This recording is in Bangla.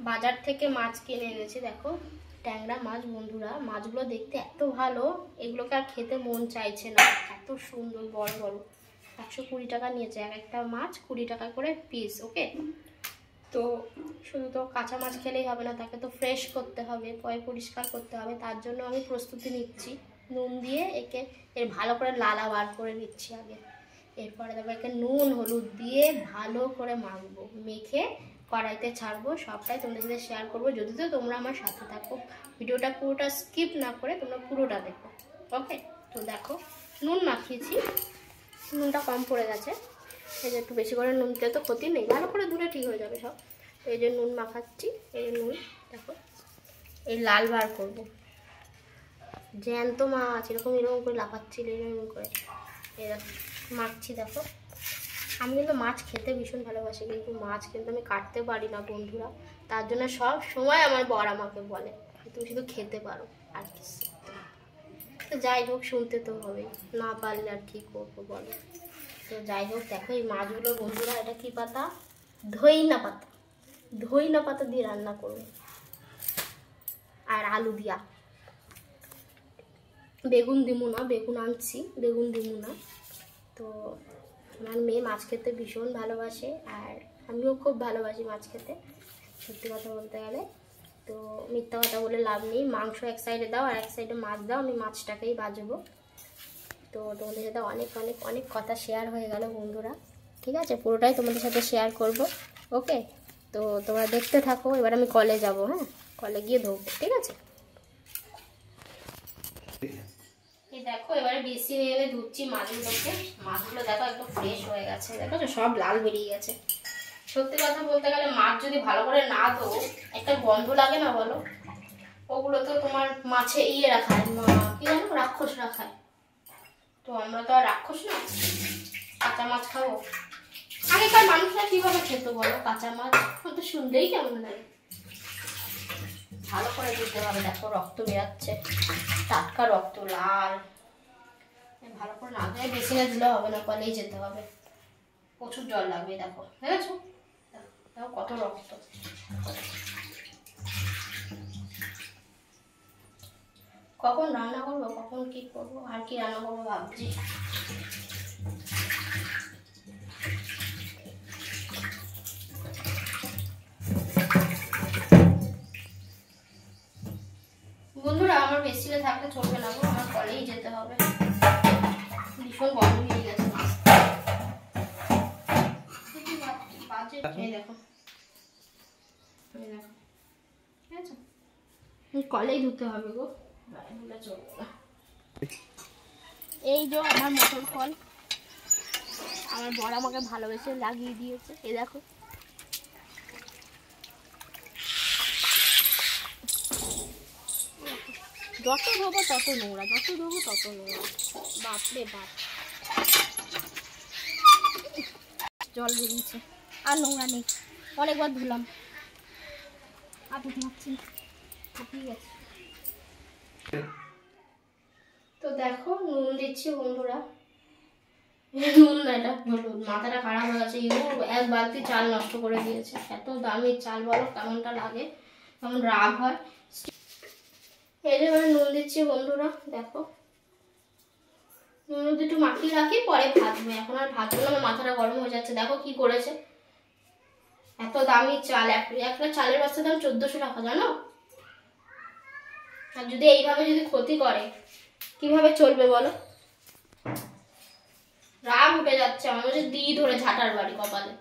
বাজার থেকে মাছ কিনে এনেছি, দেখো ট্যাংরা মাছ। বন্ধুরা মাছগুলো দেখতে এত ভালো, এগুলোকে আর খেতে মন চাইছে না, এত সুন্দর বড় বড়। 120 টাকা নিয়েছে, এক একটা মাছ 20 টাকা করে পিস। ওকে, তো শুধু তো কাঁচা মাছ খেলেই হবে না, তাকে তো ফ্রেশ করতে হবে, পরিষ্কার করতে হবে। তার জন্য আমি প্রস্তুতি নিচ্ছি। নুন দিয়ে একে ভালো করে লালা বার করে নিচ্ছি আগে। এরপরে তারপর একে নুন হলুদ দিয়ে ভালো করে মাখবো, মেখে কড়াইতে ছাড়বো। সবটাই তোমাদের সাথে শেয়ার করবো, যদি তো তোমরা আমার সাথে থাকো। ভিডিওটা পুরোটা স্কিপ না করে তোমরা পুরোটা দেখো। ওকে, তো দেখো নুন মাখিয়েছি, নুনটা কম পড়ে গেছে। এই যে একটু বেশি করে নুন দিলে তো ক্ষতি নেই, ভালো করে ধুলে ঠিক হয়ে যাবে সব। তো এই যে নুন মাখাচ্ছি, এই যে নুন দেখো, এই লাল বার করবো। জ্যান্ত মাছ এরকম এরকম করে লাফাচ্ছিল, এরকম করে এরকম মাখছি। দেখো আমি কিন্তু মাছ খেতে ভীষণ ভালোবাসি, কিন্তু মাছ কিন্তু আমি কাটতে পারি না বন্ধুরা। তার জন্য সব সময় আমার বর আমাকে বলে তুমি শুধু খেতে পারো আর কি। তো যাই হোক, শুনতে তো হবেই, না পারলে আর কি করবো বলো। তো যাই হোক, দেখো এই মাছগুলো বন্ধুরা, এটা কি পাতা? ধইনা পাতা। ধইনা পাতা দিয়ে রান্না করবো, আর আলু দিয়া। বেগুন দিমু না, বেগুন আনছি, বেগুন দিমু না। তো আমার মেয়ে মাছ খেতে ভীষণ ভালোবাসে, আর আমিও খুব ভালোবাসি মাছ খেতে, সত্যি কথা বলতে গেলে। তো মিথ্যা কথা বলে লাভ নেই। মাংস এক সাইডে দাও আর এক সাইডে মাছ দাও, আমি মাছটাকেই বাজবো। তো তোমাদের সাথে অনেক অনেক অনেক কথা শেয়ার হয়ে গেল বন্ধুরা, ঠিক আছে? পুরোটাই তোমাদের সাথে শেয়ার করব। ওকে, তো তোমরা দেখতে থাকো। এবার আমি কলে যাব, হ্যাঁ, কলে গিয়ে ধোবো, ঠিক আছে? এই দেখো এবারে বেশি নেড়ে ধুচ্ছি মাছগুলোকে। মাছগুলো দেখো একদম ফ্রেশ হয়ে গেছে, দেখো তো সব লাল বেরিয়ে গেছে। সত্যি কথা বলতে গেলে মাছ যদি ভালো করে না ধো, একটা গন্ধ লাগে না বলো? ওগুলো তো তোমার মাছে রাখায়, কি জানো, রাক্ষস রাখায়। তো আমরা তো আর রাক্ষস না, কাঁচা মাছ খাবো। আগেকার মানুষরা কিভাবে খেত বলো কাঁচা মাছ? তো শুনলেই কেমন লাগে। ভালো করে দিতে হবে, দেখো রক্ত বেরাচ্ছে, টাটকা রক্ত, লাল। ভালো করে না ধুয়ে বেশি না দিলে হবে না, কলেই যেতে হবে, প্রচুর জল লাগবে। দেখো দেখেছো, দেখো কত রক্ত। কখন রান্না করবো, কখন কি করবো, আর কি রান্না করবো ভাবছি। বন্ধুরা আমার বেশি থাকলে চলবে না গো, আমার কলেই যেতে হবে, ভীষণ গরম হয়ে গেছে। দেখো ঠিক আছে, কলেই ধুতে হবে গো, চলবে না। এই যে আমার মোটর কল, আমার বড় আমাকে ভালোবেসে লাগিয়ে দিয়েছে। এই দেখো, যত ধোবো তত নোংরা, যত ধোবো তত নোংরা, বাপরে বাপ। জল বেরিয়েছে, আর নোংরা নেই, অনেকবার ধুলাম, আর ধুতে পারছি না, ঠিক আছে। তো দেখো নুন দিচ্ছি বন্ধুরা, নুন না, এটা হলুদ। মাথাটা খারাপ হয়ে গেছে, এক বালতি চাল নষ্ট করে দিয়েছে। এত দামি চাল বলো, কেমনটা লাগে, কেমন রাগ হয়। এই যে এবার নুন দিচ্ছি বন্ধুরা, দেখো নুন একটু মাখিয়ে রাখি, পরে ভাজবো। এখন আর ভাজবো না, আমার মাথাটা গরম হয়ে যাচ্ছে। দেখো কি করেছে, এত দামি চাল, একটা চালের বস্তার দাম 1400 টাকা, জানো? আর যদি এইভাবে যদি ক্ষতি করে, কিভাবে চলবে বলো? রাগ উঠে যাচ্ছে আমার, হচ্ছে দিই ধরে ঝাঁটার বাড়ি কপালে।